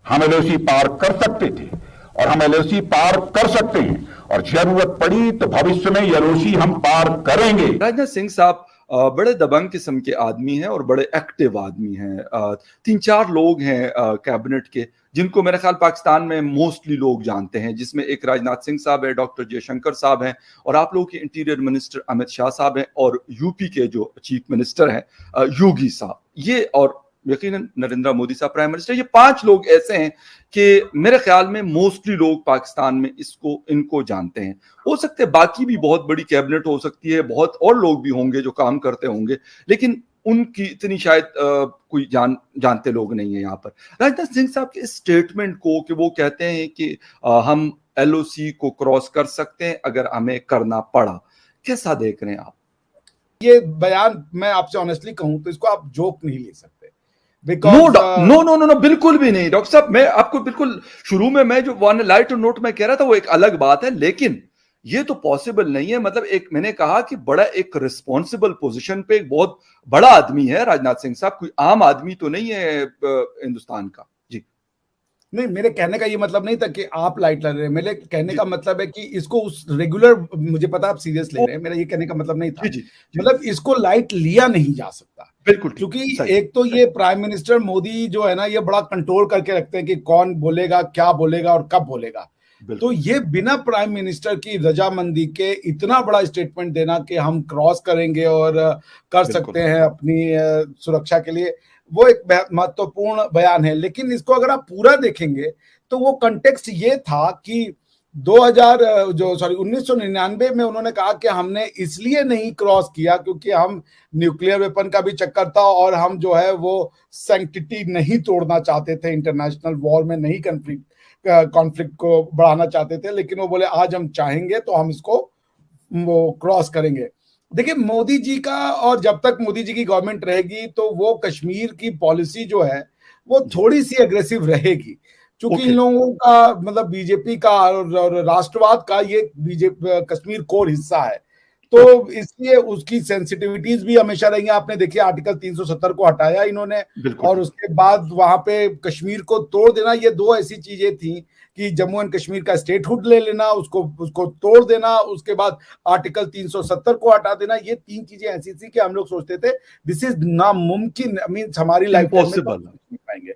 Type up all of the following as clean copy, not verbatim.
हम एलओसी पार कर सकते थे और हम एलओसी पार कर सकते हैं, और जरूरत पड़ी तो भविष्य में एलओसी हम पार करेंगे। राजनाथ सिंह साहब बड़े दबंग किस्म के आदमी हैं और बड़े एक्टिव आदमी हैं। 3-4 लोग हैं कैबिनेट के जिनको मेरे ख्याल पाकिस्तान में मोस्टली लोग जानते हैं, जिसमें एक राजनाथ सिंह साहब है, डॉक्टर जयशंकर साहब हैं, और आप लोगों के इंटीरियर मिनिस्टर अमित शाह साहब हैं, और यूपी के जो चीफ मिनिस्टर हैं योगी साहब, ये, और यकीनन नरेंद्र मोदी साहब प्राइम मिनिस्टर। ये 5 लोग ऐसे हैं कि मेरे ख्याल में मोस्टली लोग पाकिस्तान में इनको जानते हैं। हो सकते हैं बाकी भी बहुत बड़ी कैबिनेट हो सकती है, बहुत और लोग भी होंगे जो काम करते होंगे, लेकिन उनकी इतनी शायद कोई जानते लोग नहीं है यहाँ पर। राजनाथ सिंह साहब के इस स्टेटमेंट को कि वो कहते हैं कि हम एलओसी को क्रॉस कर सकते हैं अगर हमें करना पड़ा, कैसा देख रहे हैं आप? ये बयान मैं आपसे ऑनेस्टली कहूं तो इसको आप जोक नहीं ले सकते। नो, बिल्कुल भी नहीं डॉक्टर साहब। मैं आपको बिल्कुल शुरू में मैं जो वन लाइट नोट में कह रहा था वो एक अलग बात है, लेकिन ये तो पॉसिबल नहीं है। मतलब एक मैंने कहा कि बड़ा एक रिस्पॉन्सिबल पोजीशन पे एक बहुत बड़ा आदमी है राजनाथ सिंह साहब, कोई आम आदमी तो नहीं है हिंदुस्तान का। जी नहीं, मेरे कहने का ये मतलब नहीं था कि आप लाइट ले रहे हैं। मेरे कहने का मतलब है कि इसको उस रेगुलर, मुझे पता आप सीरियस ले रहे हैं, मेरा ये कहने का मतलब नहीं था। मतलब इसको लाइट लिया नहीं जा सकता, बिल्कुल, क्योंकि एक तो ये प्राइम मिनिस्टर मोदी जो है ना, ये बड़ा कंट्रोल करके रखते हैं कि कौन बोलेगा, क्या बोलेगा और कब बोलेगा। तो ये बिना प्राइम मिनिस्टर की रजामंदी के इतना बड़ा स्टेटमेंट देना कि हम क्रॉस करेंगे और कर सकते हैं अपनी सुरक्षा के लिए, वो एक महत्वपूर्ण बयान है। लेकिन इसको अगर आप पूरा देखेंगे तो वो कंटेक्स्ट ये था कि 1999 में उन्होंने कहा कि हमने इसलिए नहीं क्रॉस किया क्योंकि हम न्यूक्लियर वेपन का भी चक्कर था और हम जो है वो सैंक्टिटी नहीं तोड़ना चाहते थे, इंटरनेशनल वॉर में नहीं कॉन्फ्लिक्ट को बढ़ाना चाहते थे। लेकिन वो बोले आज हम चाहेंगे तो हम इसको वो क्रॉस करेंगे। देखिए मोदी जी का, और जब तक मोदी जी की गवर्नमेंट रहेगी तो वो कश्मीर की पॉलिसी जो है वो थोड़ी सी एग्रेसिव रहेगी, क्योंकि इन लोगों का मतलब बीजेपी का और राष्ट्रवाद का ये बीजेपी कश्मीर कोर हिस्सा है, तो इसलिए उसकी सेंसिटिविटीज भी हमेशा रही हैं। आपने देखिए आर्टिकल 370 को हटाया इन्होंने, और उसके बाद वहां पे कश्मीर को तोड़ देना, ये 2 ऐसी चीजें थी कि जम्मू एंड कश्मीर का स्टेटहुड ले लेना, उसको तोड़ देना, उसके बाद आर्टिकल 370 को हटा देना। ये 3 चीजें ऐसी थी कि हम लोग सोचते थे दिस इज नामुमकिन, मींस हमारी लाइफ में नहीं पाएंगे।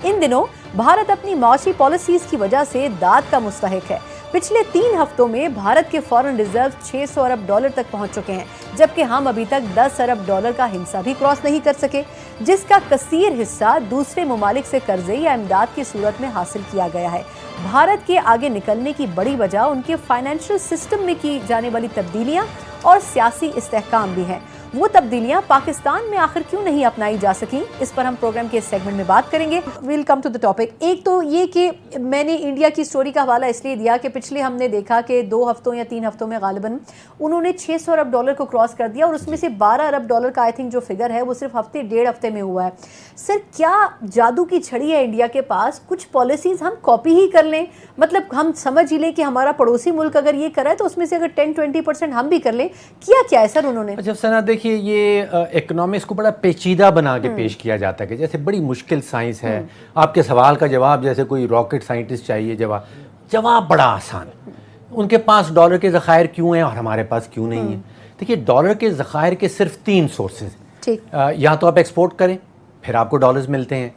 इन दिनों भारत अपनी मौशी पॉलिसीज की वजह से दाद का मुस्तहिक है। पिछले 3 हफ्तों में भारत के फॉरेन रिजर्व 600 अरब डॉलर तक पहुंच चुके हैं, जबकि हम अभी तक 10 अरब डॉलर का हिस्सा भी क्रॉस नहीं कर सके, जिसका कसीर हिस्सा दूसरे ममालिक से कर्जे या इमदाद की सूरत में हासिल किया गया है। भारत के आगे निकलने की बड़ी वजह उनके फाइनेंशियल सिस्टम में की जाने वाली तब्दीलियां और सियासी इस्तेहकाम भी हैं। वो तब्दीलियां पाकिस्तान में आखिर क्यों नहीं अपनाई जा सकी, इस पर हम प्रोग्राम के इस सेगमेंट में बात करेंगे। Will come to the topic. एक तो ये कि मैंने इंडिया की स्टोरी का हवाला इसलिए दिया कि पिछले हमने देखा कि 2 हफ्तों या 3 हफ्तों में गालिबन उन्होंने 600 अरब डॉलर को क्रॉस कर दिया, और उसमें से 12 अरब डॉलर का आई थिंक जो फिगर है वो सिर्फ डेढ़ हफ्ते में हुआ है। सर क्या जादू की छड़ी है इंडिया के पास, कुछ पॉलिसीज हम कॉपी ही कर लें, मतलब हम समझ ही लें कि हमारा पड़ोसी मुल्क अगर ये कर रहा है तो उसमें से अगर 10-20% हम भी कर लें। किया क्या है सर उन्होंने? अच्छा सना, देखिए ये इकोनॉमिक्स को बड़ा पेचीदा बना के पेश किया जाता है कि जैसे बड़ी मुश्किल साइंस है, आपके सवाल का जवाब जैसे कोई रॉकेट साइंटिस्ट चाहिए, जवाब बड़ा आसान। उनके पास डॉलर के ज़खायर क्यों हैं और हमारे पास क्यों नहीं है? देखिए डॉलर के ज़खायर के सिर्फ 3 सोर्सेज, या तो आप एक्सपोर्ट करें फिर आपको डॉलर्स मिलते हैं,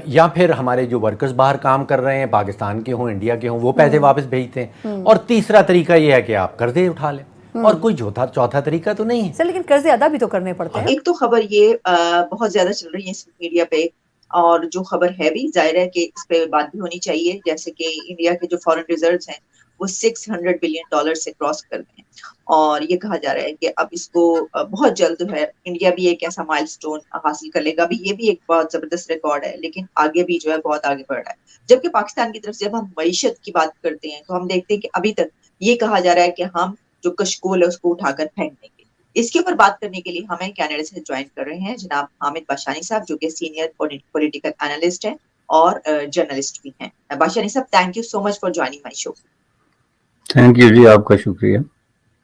या फिर हमारे जो वर्कर्स बाहर काम कर रहे हैं पाकिस्तान के हों इंडिया के हों वो पैसे वापस भेजते हैं, और तीसरा तरीका ये है कि आप कर्जे उठा लें, और कोई चौथा तरीका तो नहीं है सर। लेकिन कर्जे अदा भी तो करने पड़ते हैं। एक तो खबर ये बहुत ज्यादा चल रही है मीडिया पे, और जो खबर है भी जाहिर है कि इस पे बात भी होनी चाहिए, जैसे कि इंडिया के जो फॉरेन रिजर्व्स हैं वो 600 बिलियन डॉलर से क्रॉस कर गए हैं, और ये कहा जा रहा है कि अब इसको बहुत जल्द जो है इंडिया भी एक ऐसा माइलस्टोन हासिल कर लेगा। अभी ये भी एक बहुत जबरदस्त रिकॉर्ड है, लेकिन आगे भी जो है बहुत आगे बढ़ रहा है। जबकि पाकिस्तान की तरफ से जब हम मईशत की बात करते हैं तो हम देखते हैं कि अभी तक ये कहा जा रहा है कि हम जो कशकोल है उसको उठाकर फेंक देंगे। इसके ऊपर बात करने के लिए हमें कनाडा से ज्वाइन कर रहे हैं जनाब हामिद बाशानी साहब, जो कि सीनियर पॉलिटिकल एनालिस्ट हैं और जर्नलिस्ट भी हैं। बाशानी साहब, thank you so much for joining my show. Thank you ji, आपका शुक्रिया।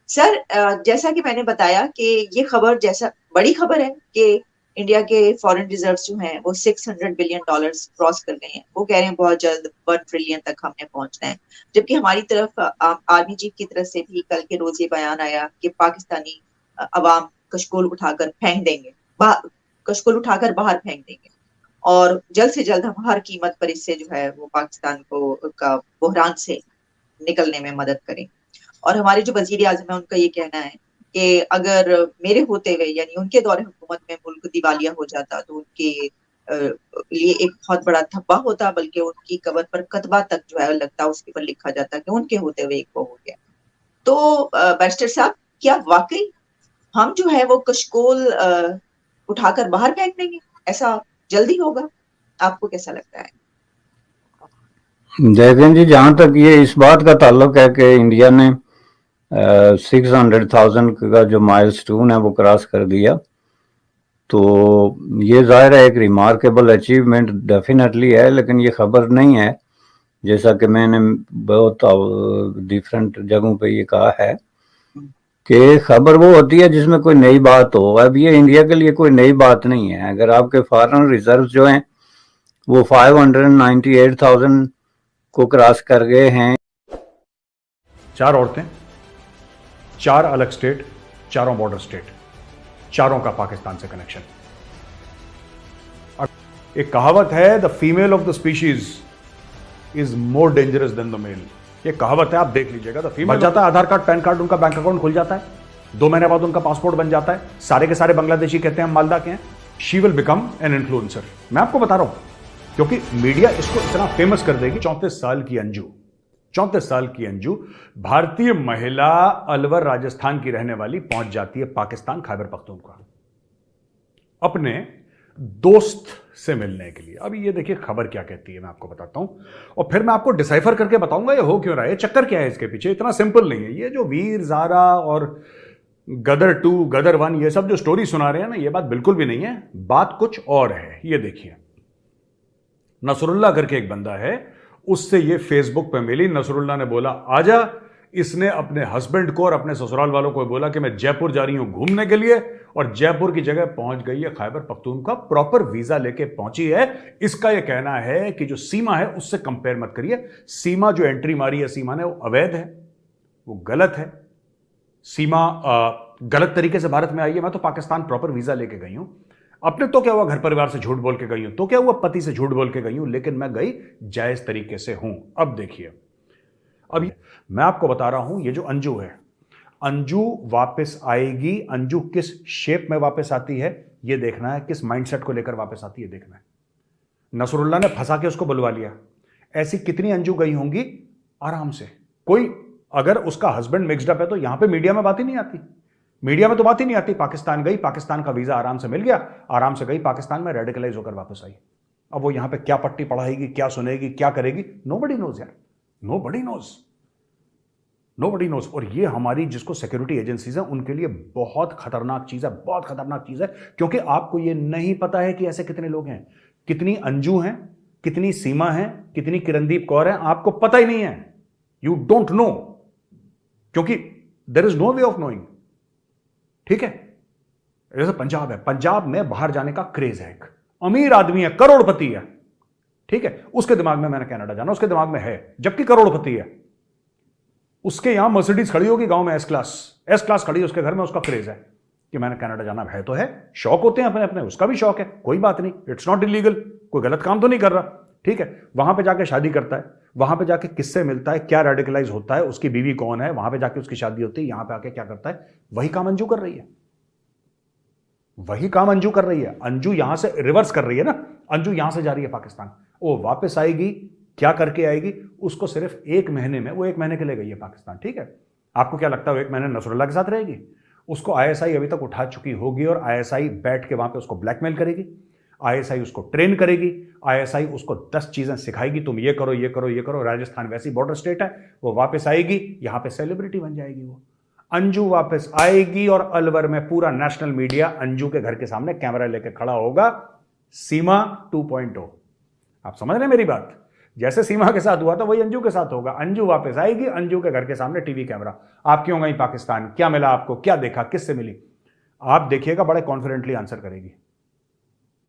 सर जैसा कि मैंने बताया कि ये खबर जैसा बड़ी खबर है कि इंडिया के फॉरेन रिजर्व्स जो हैं वो $600 बिलियन क्रॉस कर गए हैं। वो कह रहे हैं बहुत जल्द 1 ट्रिलियन तक हमने पहुंचना है, जबकि हमारी तरफ आर्मी चीफ की तरफ से भी कल के रोज ये बयान आया कि पाकिस्तानी अवाम कशकोल उठाकर फेंक देंगे, कशकोल उठाकर बाहर फेंक देंगे और जल्द से जल्द हम हर कीमत पर इससे जो है वो पाकिस्तान को का बहरान से निकलने में मदद करें। और हमारे जो वजीर आजम है उनका ये कहना है कि अगर मेरे होते हुए यानी उनके दौरे हुकूमत में मुल्क दिवालिया हो जाता तो उनके लिए एक बहुत बड़ा धब्बा होता, बल्कि उनकी कब्र पर कतबा तक जो है लगता, उसके ऊपर लिखा जाता कि उनके होते हुए एक वो हो गया। तो बैरिस्टर साहब, क्या वाकई हम जो है वो कशकोल उठाकर बाहर फेंक देंगे? ऐसा जल्दी होगा? आपको कैसा लगता है? देखें जी, जहां तक ये इस बात का ताल्लुक है कि इंडिया ने 600,000 का जो माइलस्टोन है वो क्रॉस कर दिया, तो ये जाहिर है एक रिमार्केबल अचीवमेंट डेफिनेटली है, लेकिन ये खबर नहीं है, जैसा कि मैंने बहुत डिफरेंट जगहों पे ये कहा है कि खबर वो होती है जिसमें कोई नई बात हो। अब ये इंडिया के लिए कोई नई बात नहीं है। अगर आपके फॉरेन रिजर्व जो हैं वो 598,000 को क्रॉस कर गए हैं। 4 औरतें, 4 अलग स्टेट, चारों बॉर्डर स्टेट, चारों का पाकिस्तान से कनेक्शन। एक कहावत है, the female of the species is more dangerous than the male. ये कहावत है, आप देख लीजिएगा। द फीमेल बन जाता है, आधार कार्ड, पैन कार्ड, उनका बैंक अकाउंट खुल जाता है, 2 महीने बाद उनका पासपोर्ट बन जाता है, सारे के सारे बांग्लादेशी कहते हैं हम मालदा के हैं। She will become an influencer. मैं आपको बता रहा हूं, क्योंकि मीडिया इसको इतना फेमस कर देगी। 34 साल की अंजू भारतीय महिला, अलवर राजस्थान की रहने वाली, पहुंच जाती है पाकिस्तान खैबर पख्तूनख्वा अपने दोस्त से मिलने के लिए। अभी ये देखिए खबर क्या कहती है, मैं आपको बताता हूं और फिर मैं आपको डिसाइफर करके बताऊंगा ये हो क्यों रहा है, चक्कर क्या है इसके पीछे। इतना सिंपल नहीं है। ये जो वीर ज़ारा और गदर 2, गदर 1 ये सब जो स्टोरी सुना रहे हैं ना, ये बात बिल्कुल भी नहीं है। बात कुछ और है। ये देखिए, नसरुल्लाह करके एक बंदा है, उससे ये फेसबुक पे मिली। नसरुल्लाह ने बोला आजा। इसने अपने हस्बैंड को और अपने ससुराल वालों को बोला कि मैं जयपुर जा रही हूं घूमने के लिए, और जयपुर की जगह पहुंच गई है खैबर पख्तूनख्वा, प्रॉपर वीजा लेके पहुंची है। इसका यह कहना है कि जो सीमा है उससे कंपेयर मत करिए। सीमा जो एंट्री मारी है सीमा ने, वो अवैध है, वो गलत है। सीमा गलत तरीके से भारत में आई है। मैं तो पाकिस्तान प्रॉपर वीजा लेके गई हूं। अपने तो क्या हुआ, घर परिवार से झूठ बोल के गई हूं, तो क्या हुआ, पति से झूठ बोल के गई हूं, लेकिन मैं गई जायज तरीके से हूं। अब देखिए, अब मैं आपको बता रहा हूं, ये जो अंजू है, अंजू वापस आएगी। अंजू किस शेप में वापस आती है ये देखना है, किस माइंडसेट को लेकर वापस आती है देखना है। नसरुल्लाह ने फंसा के उसको बुलवा लिया। ऐसी कितनी अंजू गई होंगी आराम से। कोई अगर उसका हस्बैंड मिक्स्ड अप है तो यहां पे मीडिया में बात ही नहीं आती। मीडिया में तो बात ही नहीं आती। पाकिस्तान गई, पाकिस्तान का वीजा आराम से मिल गया, आराम से गई पाकिस्तान में, रेडिकलाइज होकर वापस आई। अब वो यहां पे क्या पट्टी पढ़ाएगी, क्या सुनेगी, क्या करेगी, नोबडी नोज यार, नोबडी नोज। और ये हमारी जिसको सिक्योरिटी एजेंसीज हैं उनके लिए बहुत खतरनाक चीज है, बहुत खतरनाक चीज है, क्योंकि आपको ये नहीं पता है कि ऐसे कितने लोग हैं, कितनी अंजू हैं, कितनी सीमा है, कितनी किरणदीप कौर है, आपको पता ही नहीं है। यू डोंट नो, क्योंकि there is no way of knowing. ठीक है, जैसे पंजाब है, पंजाब में बाहर जाने का क्रेज है, एक अमीर आदमी है, करोड़पति है, ठीक है, उसके दिमाग में मैंने कनाडा जाना, उसके दिमाग में है, जबकि करोड़पति है। उसके यहां मर्सिडीज खड़ी होगी गांव में, एस क्लास खड़ी है उसके घर में, उसका क्रेज है कि मैंने कनाडा जाना है। तो है, शौक होते हैं अपने अपने, उसका भी शौक है, कोई बात नहीं, इट्स नॉट इलीगल, कोई गलत काम तो नहीं कर रहा। ठीक है, वहां पे जाके शादी करता है, वहां पे जाके किससे मिलता है, क्या रेडिकलाइज होता है, उसकी बीवी कौन है, वहां पे जाके उसकी शादी होती है, यहां पे आके क्या करता है, वही काम अंजू कर रही है, वही काम अंजू कर रही है। अंजू यहां से रिवर्स कर रही है ना, अंजू यहां से जा रही है पाकिस्तान, वो वापस आएगी, क्या करके आएगी, उसको सिर्फ 1 महीने में, वो 1 महीने के लिए गई है पाकिस्तान। ठीक है, आपको क्या लगता है वो 1 महीने नसरुल्लाह के साथ रहेगी? उसको आईएसआई अभी तक उठा चुकी होगी और आईएसआई बैठ के वहां पे उसको ब्लैकमेल करेगी, आईएसआई उसको ट्रेन करेगी, आईएसआई उसको 10 चीजें सिखाएगी, तुम ये करो ये करो ये करो। राजस्थान वैसी बॉर्डर स्टेट है, वो वापस आएगी, यहां पे सेलिब्रिटी बन जाएगी। वो अंजू वापस आएगी और अलवर में पूरा नेशनल मीडिया अंजू के घर के सामने कैमरा लेके खड़ा होगा। सीमा 2.0, आप समझ रहे हैं मेरी बात? जैसे सीमा के साथ हुआ था वही अंजू के साथ होगा। अंजू वापस आएगी, अंजू के घर के सामने टीवी कैमरा, आप क्यों गई पाकिस्तान, क्या मिला आपको, क्या देखा, किससे मिली, आप देखिएगा बड़े कॉन्फिडेंटली आंसर करेगी।